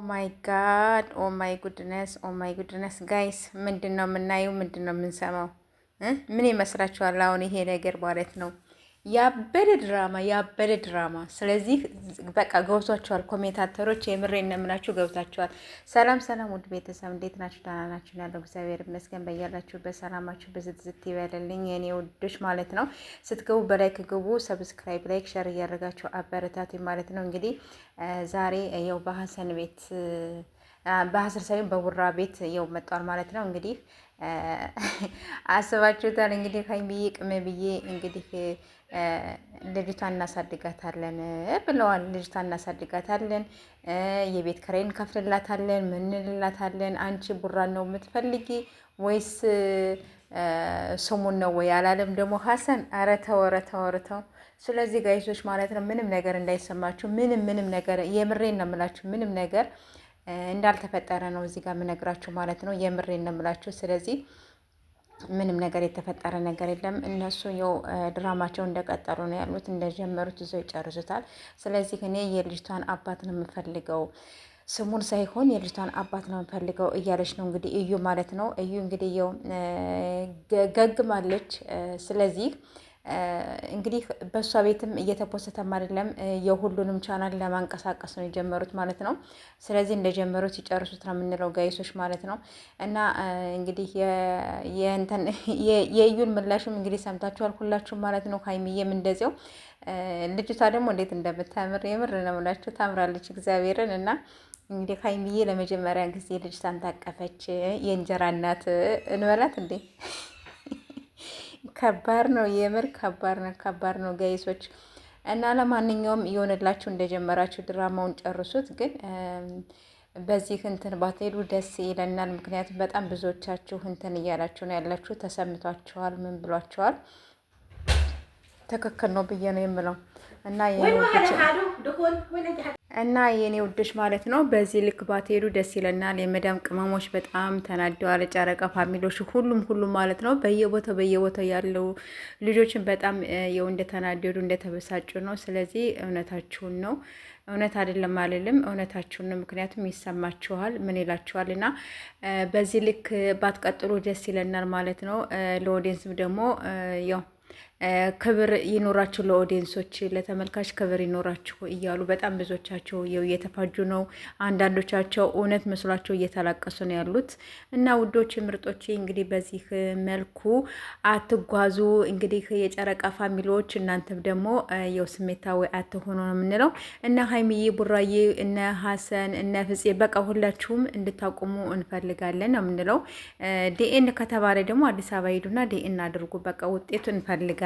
ማይ ጋድ ኦ ማይ ጉድነስ ጋይስ፣ ምንድን ነው የምናየው? ምንድን ነው የምንሰማው? ምን ይመስላችኋል? አሁን ይሄ ነገር ማለት ነው ያበደ ድራማ። ስለዚህ በቃ ገብቷችኋል ኮሜንታተሮች፣ የምሬን ነው የምላችሁ ገብታችኋል። ሰላም ሰላም፣ ውድ ቤተሰብ እንዴት ናችሁ? ደህና ናችሁ? ያለው እግዚአብሔር ይመስገን። በያላችሁበት ሰላማችሁ በዝት ይበልልኝ የኔ ውዶች ማለት ነው። ስትገቡ በላይክ ግቡ፣ ሰብስክራይብ፣ ላይክ፣ ሸር እያደረጋችሁ አበረታቱ ማለት ነው። እንግዲህ ዛሬ ያው በሀሰን ቤት በሀሰን ሳይሆን በቡራ ቤት ያው መጧል ማለት ነው። እንግዲህ አስባችሁታል እንግዲህ ሀይሚዬ ቅመምዬ እንግዲህ ልጅቷን እናሳድጋታለን ብለዋል። ልጅቷን እናሳድጋታለን፣ የቤት ኪራይ እንከፍልላታለን፣ ምን እንላታለን? አንቺ ቡራን ነው የምትፈልጊ ወይስ ስሙን ነው ወይ አላለም ደግሞ ሀሰን። ኧረ ተው ኧረ ተው ኧረ ተው። ስለዚህ ጋይሶች ማለት ነው ምንም ነገር እንዳይሰማችሁ፣ ምንም ነገር የምሬን ነው የምላችሁ፣ ምንም ነገር እንዳልተፈጠረ ነው እዚህ ጋር የምነግራችሁ ማለት ነው። የምሬን ነው የምላችሁ። ስለዚህ ምንም ነገር የተፈጠረ ነገር የለም። እነሱ ያው ድራማቸው እንደቀጠሉ ነው ያሉት፣ እንደጀመሩት ይዘው ይጨርሱታል። ስለዚህ እኔ የልጅቷን አባት ነው የምፈልገው፣ ስሙን ሳይሆን የልጅቷን አባት ነው የምፈልገው እያለች ነው እንግዲህ እዩ ማለት ነው። እዩ እንግዲህ ያው ገግማለች። ስለዚህ እንግዲህ በእሷ ቤትም እየተፖሰተም አይደለም የሁሉንም ቻናል ለማንቀሳቀስ ነው የጀመሩት ማለት ነው። ስለዚህ እንደጀመሩት ይጨርሱት ነው የምንለው ጋይሶች ማለት ነው። እና እንግዲህ የእዩን ምላሽም እንግዲህ ሰምታችኋል ሁላችሁም ማለት ነው። ሀይሚዬም እንደዚያው ልጅቷ ደግሞ እንዴት እንደምታምር የምር ነው የምላችሁ፣ ታምራለች እግዚአብሔርን። እና እንግዲህ ሀይሚዬ ለመጀመሪያ ጊዜ ልጅቷን ታቀፈች። የእንጀራ እናት እንበላት እንዴ! ከባድ ነው የምር ከባድ ነው ጋይሶች። እና ለማንኛውም የሆነላችሁ እንደጀመራችሁ ድራማውን ጨርሱት። ግን በዚህ እንትን ባትሄዱ ደስ ይለናል። ምክንያቱም በጣም ብዙዎቻችሁ እንትን እያላችሁ ነው ያላችሁ፣ ተሰምቷችኋል፣ ምን ብሏችኋል። ትክክል ነው ብዬ ነው የምለው። እና የኔ ውዶች ማለት ነው በዚህ ልክ ባትሄዱ ደስ ይለናል። የመዳም ቅመሞች በጣም ተናደዋል። ጨረቃ ፋሚሊዎች ሁሉም ማለት ነው በየቦታው ያለው ልጆችን በጣም የው እንደተናደዱ እንደተበሳጩ ነው። ስለዚህ እውነታችሁን ነው፣ እውነት አይደለም አልልም፣ እውነታችሁን ነው። ምክንያቱም ይሰማችኋል፣ ምን ይላችኋል። እና በዚህ ልክ ባትቀጥሉ ደስ ይለናል ማለት ነው። ለኦዲየንስም ደግሞ ያው ክብር ይኖራችሁ፣ ለኦዲየንሶች ለተመልካች ክብር ይኖራችሁ እያሉ በጣም ብዙዎቻቸው እየተፋጁ ነው። አንዳንዶቻቸው እውነት መስሏቸው እየተላቀሱ ነው ያሉት። እና ውዶች ምርጦች እንግዲህ በዚህ መልኩ አትጓዙ። እንግዲህ የጨረቃ ፋሚሊዎች እናንተም ደግሞ የው ስሜታዊ አትሆኑ ነው የምንለው። እና ሀይሚዬ፣ ቡራዬ፣ እነ ሀሰን፣ እነ ፍፄ በቃ ሁላችሁም እንድታቆሙ እንፈልጋለን ነው የምንለው። ዲኤን ከተባለ ደግሞ አዲስ አበባ ሄዱና ዲኤን አድርጉ። በቃ ውጤቱ እንፈልጋለን።